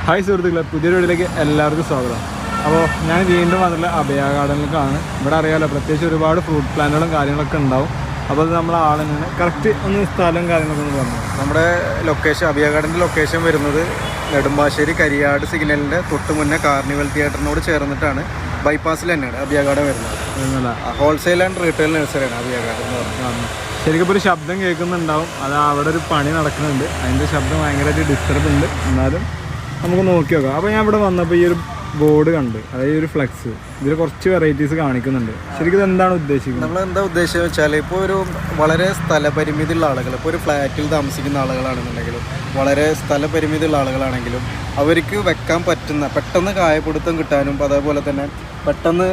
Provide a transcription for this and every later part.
Hi സുഹൃത്തുക്കളെ, പുതിയൊരു വീട്ടിലേക്ക് എല്ലാവർക്കും സ്വാഗതം. അപ്പോൾ ഞാൻ വീണ്ടും വന്നിട്ടുള്ള അഭയ ഗാർഡനിലേക്കാണ്. ഇവിടെ അറിയാമല്ലോ, പ്രത്യേകിച്ച് ഒരുപാട് ഫ്രൂട്ട് പ്ലാന്റുകളും കാര്യങ്ങളൊക്കെ ഉണ്ടാവും. അപ്പോൾ അത് നമ്മളെ ആളിനാണ് കറക്റ്റ് ഒന്ന് സ്ഥലവും കാര്യങ്ങളൊക്കെ ഒന്ന് പറഞ്ഞു. നമ്മുടെ ലൊക്കേഷൻ, അഭയ ഗാർഡൻ്റെ ലൊക്കേഷൻ വരുന്നത് നെടുമ്പാശ്ശേരി കരിയാട് സിഗ്നലിൻ്റെ തൊട്ട് മുന്നേ കാർണിവൽ തിയേറ്ററിനോട് ചേർന്നിട്ടാണ്. ബൈപ്പാസിൽ തന്നെയാണ് അഭയ ഗാർഡൻ വരുന്നത്. ഹോൾസെയിൽ ആൻഡ് റീറ്റെയിൽ നഴ്സറിയാണ് അഭയ ഗാർഡൻ എന്ന് പറഞ്ഞത്. ശരിക്കും ഇപ്പോൾ ഒരു ശബ്ദം കേൾക്കുന്നുണ്ടാവും. അത് അവിടെ ഒരു പണി നടക്കുന്നുണ്ട്. അതിൻ്റെ ശബ്ദം ഭയങ്കരമായിട്ട് ഡിസ്റ്റർബ് ഉണ്ട്. എന്നാലും നമുക്ക് നോക്കി നോക്കാം. അപ്പോൾ ഞാൻ ഇവിടെ വന്നപ്പോൾ ഈ ഒരു ബോർഡ് കണ്ട്, അതായത് ഒരു ഫ്ലെക്സ്, ഇതിൽ കുറച്ച് വെറൈറ്റീസ് കാണിക്കുന്നുണ്ട്. ശരിക്കും ഇത് എന്താണ് ഉദ്ദേശിക്കുന്നത്? നമ്മളെന്താ ഉദ്ദേശിച്ചത് വെച്ചാൽ, ഇപ്പോൾ ഒരു വളരെ സ്ഥലപരിമിതിയുള്ള ആളുകൾ, ഇപ്പോൾ ഒരു ഫ്ലാറ്റിൽ താമസിക്കുന്ന ആളുകളാണെന്നുണ്ടെങ്കിലും വളരെ സ്ഥലപരിമിതിയുള്ള ആളുകളാണെങ്കിലും അവർക്ക് വെക്കാൻ പറ്റുന്ന, പെട്ടെന്ന് കായപിടുത്തം കിട്ടാനും അതേപോലെ തന്നെ പെട്ടെന്ന്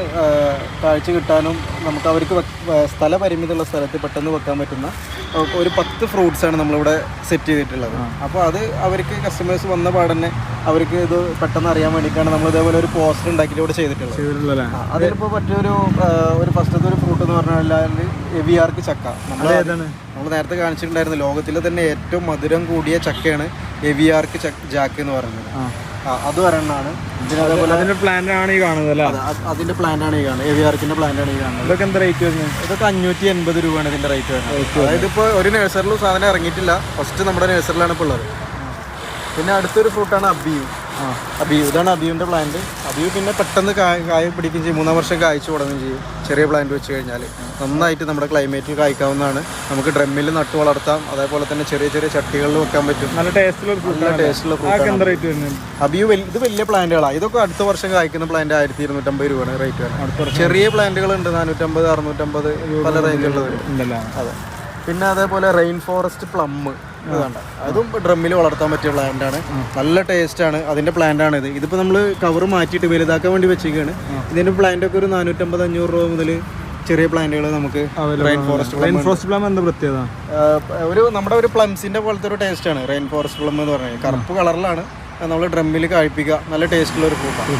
കാഴ്ച കിട്ടാനും നമുക്ക് അവർക്ക് സ്ഥലപരിമിതിയുള്ള സ്ഥലത്ത് പെട്ടെന്ന് വെക്കാൻ പറ്റുന്ന ഒരു 10 ഫ്രൂട്ട്സാണ് നമ്മളിവിടെ സെറ്റ് ചെയ്തിട്ടുള്ളത്. അപ്പോൾ അത് അവർക്ക് കസ്റ്റമേഴ്സ് വന്ന പാടന്നെ അവർക്ക് ഇത് പെട്ടെന്ന് അറിയാൻ വേണ്ടിയിട്ടാണ് നമ്മൾ ഇതേപോലെ ഒരു പോസ്റ്റർ ഉണ്ടാക്കിയിട്ട് ഇവിടെ ചെയ്തിട്ടുള്ളത്. അതിലിപ്പോൾ ഒരു ഫസ്റ്റത്തെ ഒരു ഫ്രൂട്ട് എന്ന് പറഞ്ഞാൽ എവിയാർക്ക് ചക്ക. നമ്മൾ നേരത്തെ കാണിച്ചിട്ടുണ്ടായിരുന്നു, ലോകത്തിലെ തന്നെ ഏറ്റവും മധുരം കൂടിയ ചക്കയാണ് എവിയാർക്ക് ജാക്ക് എന്ന് പറയുന്നത്. അത് ഒരെണ്ണമാണ്. അതിന്റെ പ്ലാന്റ് ആണ് ഈ കാണുന്നത്. അതിന്റെ പ്ലാന്റ് ആണ് ഈ കാണുന്നത്, എവിയാർക്കിന്റെ പ്ലാന്റ് ആണ് ഈ കാണുന്നത്. ഇതൊക്കെ എന്താ റേറ്റ് വരുന്നത്? ഇതൊക്കെ 580 രൂപയാണ് ഇതിന്റെ റേറ്റ് വരുന്നത്. അതായത് ഇപ്പോൾ ഒരു നഴ്സറിലും സാധനം ഇറങ്ങിയിട്ടില്ല, ഫസ്റ്റ് നമ്മുടെ നഴ്സറിലാണ് ഇപ്പോൾ ഉള്ളത്. പിന്നെ അടുത്തൊരു ഫ്രൂട്ടാണ് അബിയു. ഇതാണ് അബിയുവിൻ്റെ പ്ലാന്റ്. അബിയു പിന്നെ പെട്ടെന്ന് കായ പിടിക്കുകയും ചെയ്യും, 3 വർഷം കായ്ച്ചു തുടങ്ങുകയും ചെയ്യും. ചെറിയ പ്ലാന്റ് വെച്ച് കഴിഞ്ഞാൽ നന്നായിട്ട് നമ്മുടെ ക്ലൈമറ്റിൽ കായ്ക്കാവുന്നതാണ്. നമുക്ക് ഡ്രമ്മിൽ നട്ടു വളർത്താം, അതേപോലെ തന്നെ ചെറിയ ചെറിയ ചട്ടികളിൽ വെക്കാൻ പറ്റും. നല്ല ടേസ്റ്റുള്ള ഫ്രൂട്ട്. അബിയു ഇത് വലിയ പ്ലാന്റുകളാണ്. ഇതൊക്കെ അടുത്ത വർഷം കായ്ക്കുന്ന പ്ലാന്റ് 1250 രൂപയാണ് റേറ്റ് വരുന്നത്. ചെറിയ പ്ലാന്റുകളുണ്ട് 450, 650 പല റേഞ്ചുള്ളത് ഉണ്ടല്ലോ. അതെ. പിന്നെ അതേപോലെ റെയിൻ ഫോറസ്റ്റ് പ്ലം ഇതുണ്ട്, അതും ഡ്രമ്മിൽ വളർത്താൻ പറ്റിയ പ്ലാന്റാണ്. നല്ല ടേസ്റ്റാണ്. അതിൻ്റെ പ്ലാന്റാണ് ഇത്. ഇതിപ്പോൾ നമ്മൾ കവർ മാറ്റിയിട്ട് വലുതാക്കാൻ വേണ്ടി വെച്ചിരിക്കുകയാണ്. ഇതിൻ്റെ പ്ലാന്റൊക്കെ ഒരു 450-500 രൂപ മുതൽ ചെറിയ പ്ലാന്റുകൾ നമുക്ക് റെയിൻ ഫോറസ്റ്റ് പ്ലം എന്താ പ്രത്യേകത? നമ്മുടെ ഒരു പ്ലംസിൻ്റെ പോലത്തെ ഒരു ടേസ്റ്റാണ് റെയിൻ ഫോറസ്റ്റ് പ്ലം എന്ന് പറഞ്ഞാൽ. കറുപ്പ് കളറിലാണ്, നമ്മൾ ഡ്രമ്മിൽ കഴിപ്പിക്കുക. നല്ല ടേസ്റ്റുള്ള ഒരു ഫ്രൂട്ടാണ്.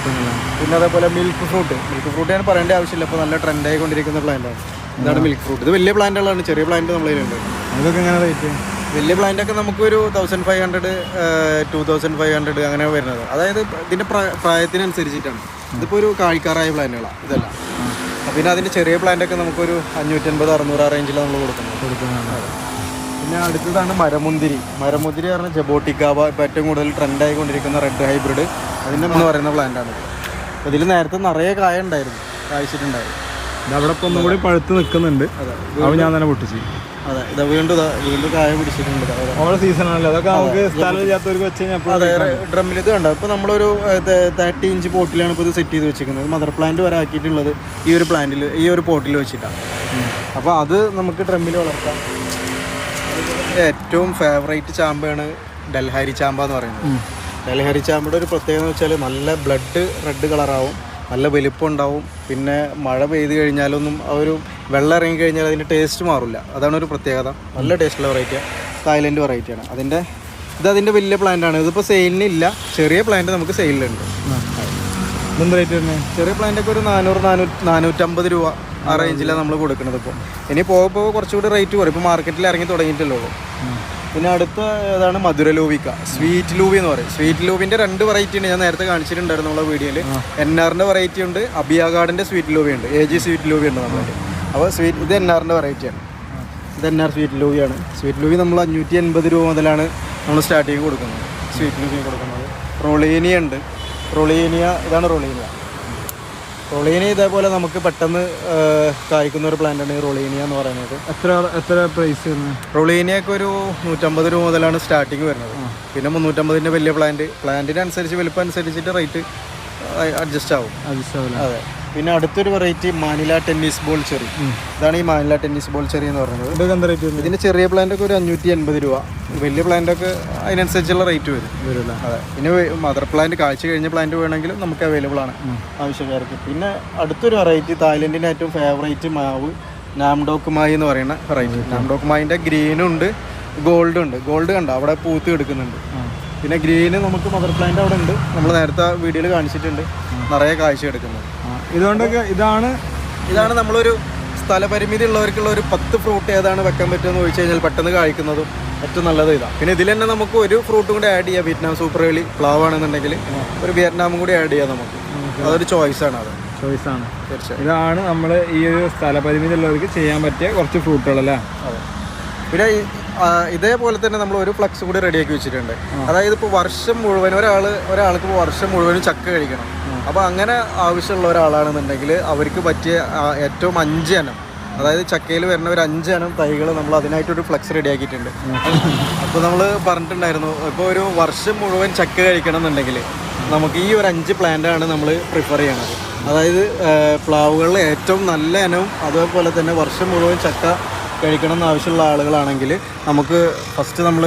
പിന്നെ അതേപോലെ മിൽക്ക് ഫ്രൂട്ട് ഞാൻ പറയേണ്ട ആവശ്യമില്ല, ഇപ്പോൾ നല്ല ട്രെൻഡായിക്കൊണ്ടിരിക്കുന്ന പ്ലാന്റാണ്. ഇതാണ് മിൽക്ക് ഫ്രൂട്ട്. ഇത് വലിയ പ്ലാന്റുകളാണ്, ചെറിയ പ്ലാന്റ് നമ്മളതിലുണ്ട്. അതൊക്കെ എങ്ങനെ റേറ്റ്? വലിയ പ്ലാന്റൊക്കെ നമുക്കൊരു 1500, 2500 അങ്ങനെ വരുന്നത്. അതായത് ഇതിൻ്റെ പ്രായത്തിനനുസരിച്ചിട്ടാണ്. ഇതിപ്പോൾ ഒരു കായ്ക്കാറായ പ്ലാന്റുകളാണ് ഇതല്ല. പിന്നെ അതിൻ്റെ ചെറിയ പ്ലാന്റൊക്കെ നമുക്കൊരു 550-600 ആ റേഞ്ചിൽ നമ്മൾ കൊടുക്കുന്നത്. പിന്നെ അടുത്തതാണ് മരമുന്തിരി പറഞ്ഞാൽ ജബോട്ടിക്കാവ, ഇപ്പോൾ ഏറ്റവും കൂടുതൽ ട്രെൻഡായിക്കൊണ്ടിരിക്കുന്ന റെഡ് ഹൈബ്രിഡ്, അതിൻ്റെ എന്ന് പറയുന്ന പ്ലാന്റാണ്. അപ്പോൾ ഇതിൽ നേരത്തെ നിറയെ കായ്ച്ചിട്ടുണ്ടായിരുന്നു. അവിടെ ഇപ്പോൾ ഒന്നും കൂടി പഴുത്ത് നിൽക്കുന്നുണ്ട്. അത് ഞാൻ തന്നെ പൊട്ടിച്ചു. അതെ, ഇത് വീണ്ടും കായ പിടിച്ചിട്ടുണ്ട്. ഓരോ സീസണാണല്ലോ. അതൊക്കെ നമുക്ക് സ്ഥലമില്ലാത്തവർക്ക് വെച്ച് കഴിഞ്ഞാൽ അതെ, ഡ്രമ്മിൽ ഇത് കണ്ടോ. ഇപ്പോൾ നമ്മളൊരു 30 ഇഞ്ച് പോട്ടിലാണ് ഇപ്പോൾ ഇത് സെറ്റ് ചെയ്ത് വെച്ചിരിക്കുന്നത്. മദർ പ്ലാന്റ് വരെ ആക്കിയിട്ടുള്ളത് ഈ ഒരു പോട്ടിൽ വെച്ചിട്ടാണ്. അപ്പോൾ അത് നമുക്ക് ഡ്രമ്മിൽ വളർത്താം. ഏറ്റവും ഫേവറേറ്റ് ചാമ്പയാണ് ഡൽഹരി ചാമ്പ എന്ന് പറയുന്നത്. ഡൽഹരി ചാമ്പയുടെ ഒരു പ്രത്യേകത എന്ന് വെച്ചാൽ നല്ല റെഡ് കളറാവും, നല്ല വലിപ്പം ഉണ്ടാവും. പിന്നെ മഴ പെയ്ത് കഴിഞ്ഞാലൊന്നും വെള്ളം ഇറങ്ങി കഴിഞ്ഞാൽ അതിൻ്റെ ടേസ്റ്റ് മാറില്ല. അതാണ് ഒരു പ്രത്യേകത. നല്ല ടേസ്റ്റുള്ള വെറൈറ്റിയാണ്, തായ്ലൻഡ് വെറൈറ്റിയാണ്. അതിൻ്റെ വലിയ പ്ലാന്റാണ്. ഇതിപ്പോൾ സെയിലിനില്ല, ചെറിയ പ്ലാന്റ് നമുക്ക് സെയിലുണ്ട്. എന്ത് റേറ്റ് വരുന്നത്? ചെറിയ പ്ലാന്റൊക്കെ ഒരു 400-450 രൂപ ആ റേഞ്ചിലാണ് നമ്മൾ കൊടുക്കുന്നത്. ഇപ്പോൾ ഇനി പോകുമ്പോൾ കുറച്ചുകൂടി റേറ്റ് കുറയും. ഇപ്പോൾ മാർക്കറ്റിൽ ഇറങ്ങി തുടങ്ങിയിട്ടല്ലോ. പിന്നെ അടുത്ത ഏതാണ് മധുരലൂവിക്ക, സ്വീറ്റ് ലൂവി എന്ന് പറയും. സ്വീറ്റ് ലൂവിൻ്റെ 2 വെറൈറ്റി ഉണ്ട്, ഞാൻ നേരത്തെ കാണിച്ചിട്ടുണ്ടായിരുന്നു നമ്മളെ വീഡിയോയിൽ. NRൻ്റെ വെറൈറ്റി ഉണ്ട്, അബിയ ഗാർഡൻ്റെ സ്വീറ്റ് ലൂവി ഉണ്ട്, AG സ്വീറ്റ് ലൂവി ഉണ്ട് നമ്മുടെ. അപ്പോൾ ഇത് NRൻ്റെ വെറൈറ്റിയാണ്. ഇത് NR സ്വീറ്റ് ലൂവിയാണ്. സ്വീറ്റ് ലൂവി നമ്മൾ 580 രൂപ മുതലാണ് നമ്മൾ സ്റ്റാർട്ടിങ് കൊടുക്കുന്നത്. സ്വീറ്റ് ലൂവി കൊടുക്കുന്നത്. റൊളീനിയ ഉണ്ട്. ഇതാണ് റൊളീനിയ ഇതേപോലെ നമുക്ക് പെട്ടെന്ന് കായ്ക്കുന്ന ഒരു പ്ലാന്റാണ് ഈ റൊളീനിയ എന്ന് പറയുന്നത്. എത്ര പ്രൈസ്? റൊളീനിയൊക്കെ ഒരു 150 രൂപ മുതലാണ് സ്റ്റാർട്ടിങ് വരുന്നത്. പിന്നെ 350ൻ്റെ വലിയ പ്ലാന്റിനനുസരിച്ച് വലിപ്പം അനുസരിച്ചിട്ട് റേറ്റ് അഡ്ജസ്റ്റ് ആവും. അതെ. പിന്നെ അടുത്തൊരു variety Manila tennis ball cherry. ഇതാണ് ഈ മാനില ടെന്നീസ് ബോൾ ചെറി എന്ന് പറയുന്നത്. ഇതിൻ്റെ ചെറിയ പ്ലാന്റൊക്കെ ഒരു 580 രൂപ, വലിയ പ്ലാന്റൊക്കെ അതിനനുസരിച്ചുള്ള റേറ്റ് വരും. അതെ. പിന്നെ മദർ പ്ലാന്റ് കാഴ്ച കഴിഞ്ഞ പ്ലാന്റ് വേണമെങ്കിലും നമുക്ക് അവൈലബിൾ ആണ് ആവശ്യക്കാർക്ക്. പിന്നെ അടുത്തൊരു വെറൈറ്റി, തായ്ലൻഡിൻ്റെ ഏറ്റവും ഫേവറേറ്റ് മാവ് നാംഡോക്ക് മായി എന്ന് പറയുന്ന വെറൈറ്റി. നാംഡോക്ക് മായിൻ്റെ ഗ്രീനും ഉണ്ട്, ഗോൾഡും ഉണ്ട്. ഗോൾഡ് കണ്ടോ അവിടെ പൂത്ത് എടുക്കുന്നുണ്ട്. പിന്നെ ഗ്രീന് നമുക്ക് മദർ പ്ലാന്റ് അവിടെ ഉണ്ട്, നമ്മൾ നേരത്തെ വീഡിയോയിൽ കാണിച്ചിട്ടുണ്ട്, നിറയെ കാഴ്ച എടുക്കുന്നത്. ഇതുകൊണ്ടൊക്കെ ഇതാണ് നമ്മളൊരു സ്ഥലപരിമിതി ഉള്ളവർക്കുള്ള ഒരു 10 ഫ്രൂട്ട് ഏതാണ് വെക്കാൻ പറ്റുമെന്ന് ചോദിച്ചു കഴിഞ്ഞാൽ പെട്ടെന്ന് കായ്ക്കുന്നതും ഏറ്റവും നല്ലത് ഇതാണ്. പിന്നെ ഇതിൽ തന്നെ നമുക്ക് ഒരു ഫ്രൂട്ടും കൂടി ആഡ് ചെയ്യാം. വിയറ്റ്നാം സൂപ്പർ ഏർലി പ്ലാവ് ആണെന്നുണ്ടെങ്കിൽ ഒരു വിയറ്റ്നാമും കൂടി ആഡ് ചെയ്യാം നമുക്ക്. അതൊരു ചോയ്സാണ്. ചോയ്സാണ് തീർച്ചയായും. ഇതാണ് നമ്മൾ ഈ ഒരു സ്ഥലപരിമിതി ഉള്ളവർക്ക് ചെയ്യാൻ പറ്റിയ കുറച്ച് ഫ്രൂട്ടുകളല്ലേ. അതെ. പിന്നെ ഇതേപോലെ തന്നെ നമ്മൾ ഒരു ഫ്ലക്സ് കൂടി റെഡിയാക്കി വെച്ചിട്ടുണ്ട്. അതായത് ഇപ്പോൾ വർഷം മുഴുവൻ ഒരാൾക്ക് ഇപ്പോൾ വർഷം മുഴുവനും ചക്ക കഴിക്കണം. അപ്പോൾ അങ്ങനെ ആവശ്യമുള്ള ഒരാളാണെന്നുണ്ടെങ്കിൽ അവർക്ക് പറ്റിയ ഏറ്റവും 5 ഇനം, അതായത് ചക്കയിൽ വരുന്ന ഒരു 5 ഇനം തൈകൾ നമ്മൾ അതിനായിട്ടൊരു ഫ്ലക്സ് റെഡിയാക്കിയിട്ടുണ്ട്. അപ്പോൾ നമ്മൾ പറഞ്ഞിട്ടുണ്ടായിരുന്നു, ഇപ്പോൾ ഒരു വർഷം മുഴുവൻ ചക്ക കഴിക്കണം എന്നുണ്ടെങ്കിൽ നമുക്ക് ഈ ഒരു 5 പ്ലാന്റാണ് നമ്മൾ പ്രിഫർ ചെയ്യണത്. അതായത് പ്ലാവുകളിൽ ഏറ്റവും നല്ല ഇനവും അതേപോലെ തന്നെ വർഷം മുഴുവൻ ചക്ക കഴിക്കണം എന്നാവശ്യമുള്ള ആളുകളാണെങ്കിൽ നമുക്ക് ഫസ്റ്റ് നമ്മൾ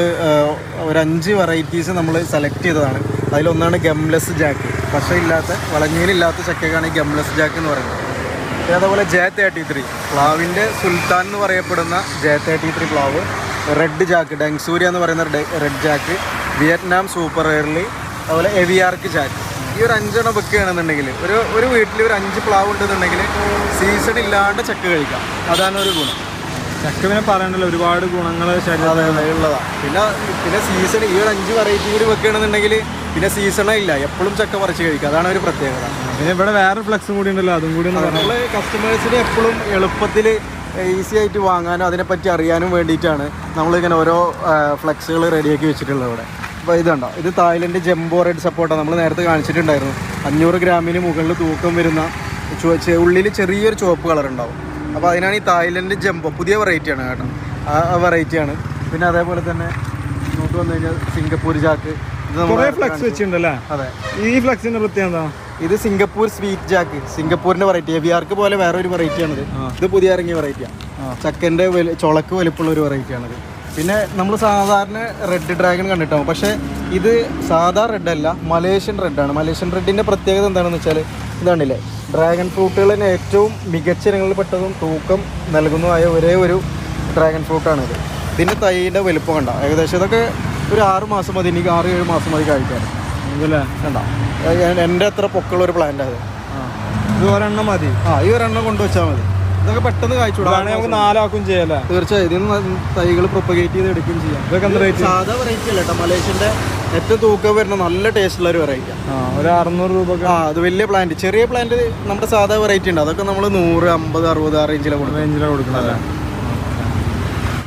ഒരു 5 വെറൈറ്റീസ് നമ്മൾ സെലക്ട് ചെയ്തതാണ്. അതിലൊന്നാണ് ഗംലെസ് ജാക്ക്. പശയില്ലാത്ത വളഞ്ഞീലില്ലാത്ത ചക്കയ്ക്കാണ് ഈ ഗംലെസ് ജാക്ക് എന്ന് പറയുന്നത്. അതേപോലെ J33 പ്ലാവിൻ്റെ സുൽത്താൻ എന്ന് പറയപ്പെടുന്ന J33 പ്ലാവ്, റെഡ് ജാക്ക്, ഡെങ്സൂര്യ എന്ന് പറയുന്ന red Jack, Vietnam super early, അതുപോലെ എവിയാർക്ക് ജാക്ക്. ഈ ഒരു 5 എണ്ണം വെക്കുകയാണെന്നുണ്ടെങ്കിൽ ഒരു വീട്ടിൽ ഒരു 5 പ്ലാവ് ഉണ്ടെന്നുണ്ടെങ്കിൽ സീസൺ ഇല്ലാണ്ട് ചക്ക കഴിക്കാം. അതാണ് ഒരു ഗുണം. ചക്കവിനെ പറയണ്ടല്ലോ, ഒരുപാട് ഗുണങ്ങൾ ഉള്ളതാണ്. പിന്നെ സീസൺ ഈ ഒരു 5 വെറൈറ്റി കൂടി വെക്കുകയാണെന്നുണ്ടെങ്കിൽ പിന്നെ സീസണേ ഇല്ല, എപ്പോഴും ചക്ക പറിച്ച് കഴിക്കുക. അതാണ് ഒരു പ്രത്യേകത. പിന്നെ ഇവിടെ വേറെ ഫ്ലക്സും കൂടി ഉണ്ടല്ലോ, അതും കൂടി നമ്മൾ കസ്റ്റമേഴ്സിന് എപ്പോഴും എളുപ്പത്തിൽ ഈസി ആയിട്ട് വാങ്ങാനും അതിനെപ്പറ്റി അറിയാനും വേണ്ടിയിട്ടാണ് നമ്മളിങ്ങനെ ഓരോ ഫ്ലക്സുകൾ റെഡിയാക്കി വെച്ചിട്ടുള്ളത് ഇവിടെ. അപ്പോൾ ഇതുണ്ടോ, ഇത് തായ്ലൻഡ് ജംബോ റെഡ് സപ്പോർട്ടാണ്. നമ്മൾ നേരത്തെ കാണിച്ചിട്ടുണ്ടായിരുന്നു. 500 ഗ്രാമിന് മുകളിൽ തൂക്കം വരുന്ന ഉള്ളിൽ ചെറിയൊരു ചുവപ്പ് കളർ ഉണ്ടാവും. അപ്പോൾ അതിനാണ് ഈ തായ്ലൻഡ് ജംബോ, പുതിയ വെറൈറ്റിയാണ് കേട്ടോ, ആ വെറൈറ്റിയാണ്. പിന്നെ അതേപോലെ തന്നെ നോക്കി വന്നു കഴിഞ്ഞാൽ സിംഗപ്പൂർ ജാക്ക്. ഫ്ലക്സ് വെച്ചിട്ടുണ്ടല്ലേ. അതെ. ഈ ഫ്ലക്സിന്റെ പ്രത്യേകത ഇത് സിംഗപ്പൂർ സ്വീറ്റ് ജാക്ക്, സിംഗപ്പൂരിന്റെ വെറൈറ്റി. എവിയാർക്ക് പോലെ വേറെ ഒരു വെറൈറ്റിയാണിത്. ഇത് പുതിയ ഇറങ്ങിയ വെറൈറ്റിയാണ്. ചക്കൻ്റെ ചുളക്ക് വലിപ്പമുള്ള ഒരു വെറൈറ്റിയാണിത്. പിന്നെ നമ്മൾ സാധാരണ റെഡ് ഡ്രാഗൺ കണ്ടിട്ടാവും, പക്ഷേ ഇത് സാധാ റെഡ് അല്ല, മലേഷ്യൻ റെഡാണ്. മലേഷ്യൻ റെഡിൻ്റെ പ്രത്യേകത എന്താണെന്ന് വെച്ചാൽ ഇതാണില്ലേ, ഡ്രാഗൺ ഫ്രൂട്ടുകളിന് ഏറ്റവും മികച്ച ഇനങ്ങളിൽ പെട്ടതും തൂക്കം നൽകുന്നതായ ഒരേ ഒരു ഡ്രാഗൺ ഫ്രൂട്ടാണിത്. ഇതിൻ്റെ തൈയുടെ വലുപ്പം കണ്ട ഏകദേശം ഇതൊക്കെ ഒരു 6 മാസം മതി, എനിക്ക് 6-7 മാസം മതി കഴിക്കാൻ. കണ്ട എൻ്റെ അത്ര പൊക്കമുള്ള ഒരു പ്ലാന്റാണ്. ഇത് ഒരെണ്ണം മതി. ഈ ഒരെണ്ണം കൊണ്ടുവച്ചാൽ മതി. ഇതൊക്കെ പെട്ടെന്ന് കായ്ച്ചുവിടാം. നമുക്ക് 4 ആക്കും ചെയ്യാം. തീർച്ചയായും ഇതിൽ നിന്ന് തൈകൾ പ്രൊപ്പഗേറ്റ് ചെയ്ത് എടുക്കുകയും ചെയ്യാം. ഇതൊക്കെ സാധാ വെറൈറ്റി അല്ല കേട്ടോ, മലേഷ്യൻ്റെ ഏറ്റവും തൂക്കം വരുന്ന നല്ല ടേസ്റ്റുള്ള ഒരു വെറൈറ്റിയാണ്. ഒരു 600 രൂപ. അത് വലിയ പ്ലാന്റ്. ചെറിയ പ്ലാന്റ് നമ്മുടെ സാധാ വെറൈറ്റി ഉണ്ട്, അതൊക്കെ നമ്മൾ 100, 50, 60 ആ റേഞ്ചിലാണ് കൊടുക്കുന്നത്.